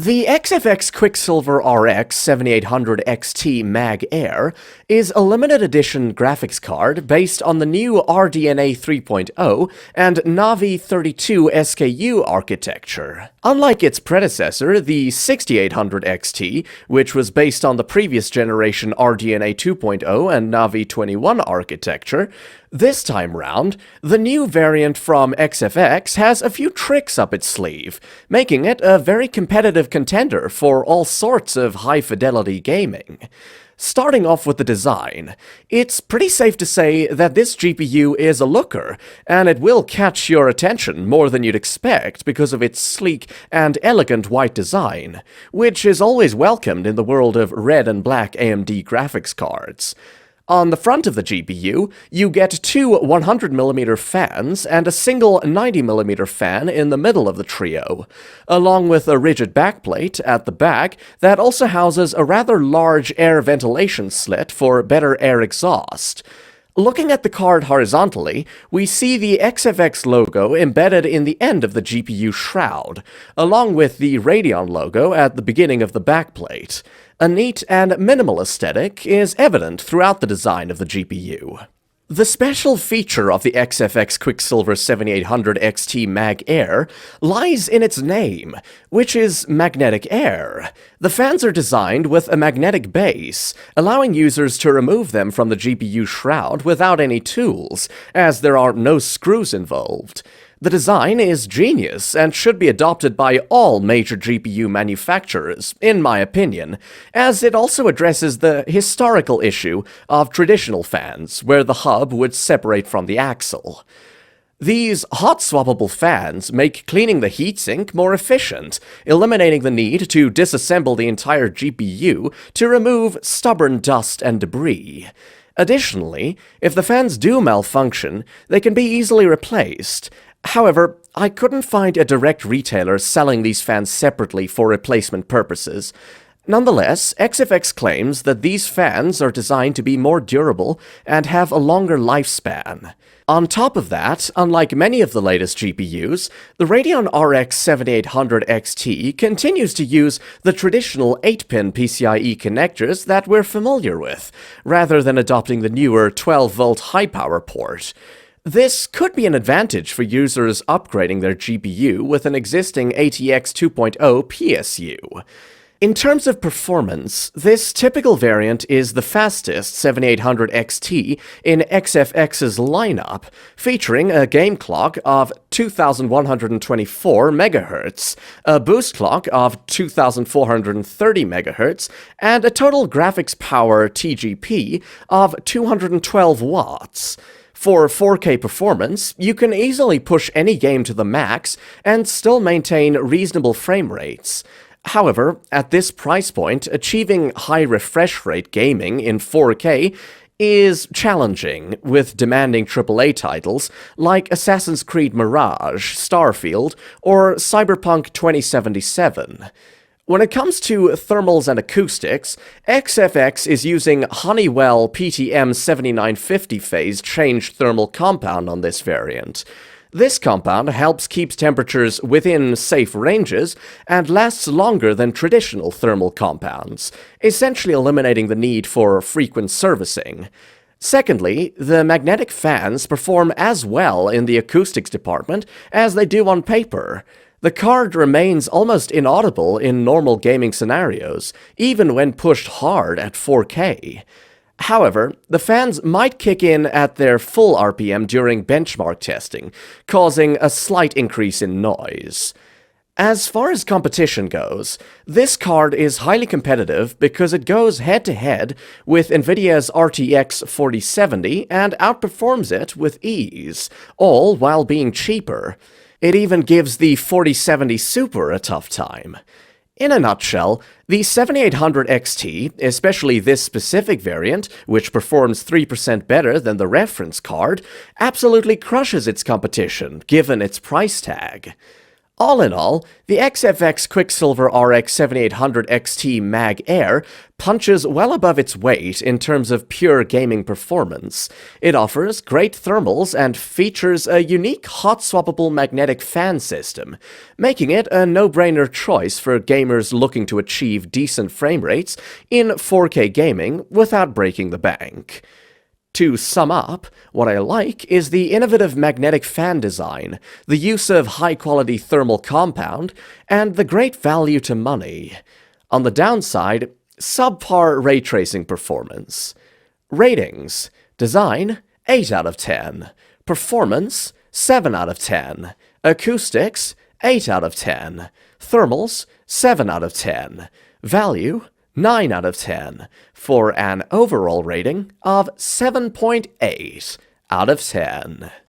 The XFX Quicksilver RX 7800 XT Mag Air is a limited edition graphics card based on the new RDNA 3.0 and Navi 32 SKU architecture. Unlike its predecessor, the 6800 XT, which was based on the previous generation RDNA 2.0 and Navi 21 architecture, this time round, the new variant from XFX has a few tricks up its sleeve, making it a very competitive contender for all sorts of high-fidelity gaming. Starting off with the design, it's pretty safe to say that this GPU is a looker, and it will catch your attention more than you'd expect because of its sleek and elegant white design, which is always welcomed in the world of red and black AMD graphics cards. On the front of the GPU, you get two 100mm fans and a single 90mm fan in the middle of the trio, along with a rigid backplate at the back that also houses a rather large air ventilation slit for better air exhaust. Looking at the card horizontally, we see the XFX logo embedded in the end of the GPU shroud, along with the Radeon logo at the beginning of the backplate. A neat and minimal aesthetic is evident throughout the design of the GPU. The special feature of the XFX Quicksilver 7800 XT Mag Air lies in its name, which is magnetic air. The fans are designed with a magnetic base, allowing users to remove them from the GPU shroud without any tools, as there are no screws involved. The design is genius and should be adopted by all major GPU manufacturers, in my opinion, as it also addresses the historical issue of traditional fans, where the hub would separate from the axle. These hot-swappable fans make cleaning the heatsink more efficient, eliminating the need to disassemble the entire GPU to remove stubborn dust and debris. Additionally, if the fans do malfunction, they can be easily replaced. However, I couldn't find a direct retailer selling these fans separately for replacement purposes. Nonetheless, XFX claims that these fans are designed to be more durable and have a longer lifespan. On top of that, unlike many of the latest GPUs, the Radeon RX 7800 XT continues to use the traditional 8-pin PCIe connectors that we're familiar with, rather than adopting the newer 12-volt high-power port. This could be an advantage for users upgrading their GPU with an existing ATX 2.0 PSU. In terms of performance, this typical variant is the fastest 7800 XT in XFX's lineup, featuring a game clock of 2124 MHz, a boost clock of 2430 MHz, and a total graphics power TGP of 212 watts. For 4K performance, you can easily push any game to the max and still maintain reasonable frame rates. However, at this price point, achieving high refresh rate gaming in 4K is challenging, with demanding AAA titles like Assassin's Creed Mirage, Starfield, or Cyberpunk 2077. When it comes to thermals and acoustics, XFX is using Honeywell PTM 7950 phase change thermal compound on this variant. This compound helps keep temperatures within safe ranges and lasts longer than traditional thermal compounds, essentially eliminating the need for frequent servicing. Secondly, the magnetic fans perform as well in the acoustics department as they do on paper. The card remains almost inaudible in normal gaming scenarios, even when pushed hard at 4K. However, the fans might kick in at their full RPM during benchmark testing, causing a slight increase in noise. As far as competition goes, this card is highly competitive because it goes head-to-head with NVIDIA's RTX 4070 and outperforms it with ease, all while being cheaper. It even gives the 4070 Super a tough time. In a nutshell, the 7800 XT, especially this specific variant, which performs 3% better than the reference card, absolutely crushes its competition, given its price tag. All in all, the XFX Quicksilver RX 7800 XT Mag Air punches well above its weight in terms of pure gaming performance. It offers great thermals and features a unique hot-swappable magnetic fan system, making it a no-brainer choice for gamers looking to achieve decent frame rates in 4K gaming without breaking the bank. To sum up, what I like is the innovative magnetic fan design, the use of high-quality thermal compound, and the great value to money. On the downside, subpar ray tracing performance. Ratings: Design, 8 out of 10. Performance, 7 out of 10. Acoustics, 8 out of 10. Thermals, 7 out of 10. Value, 9 out of 10, for an overall rating of 7.8 out of 10.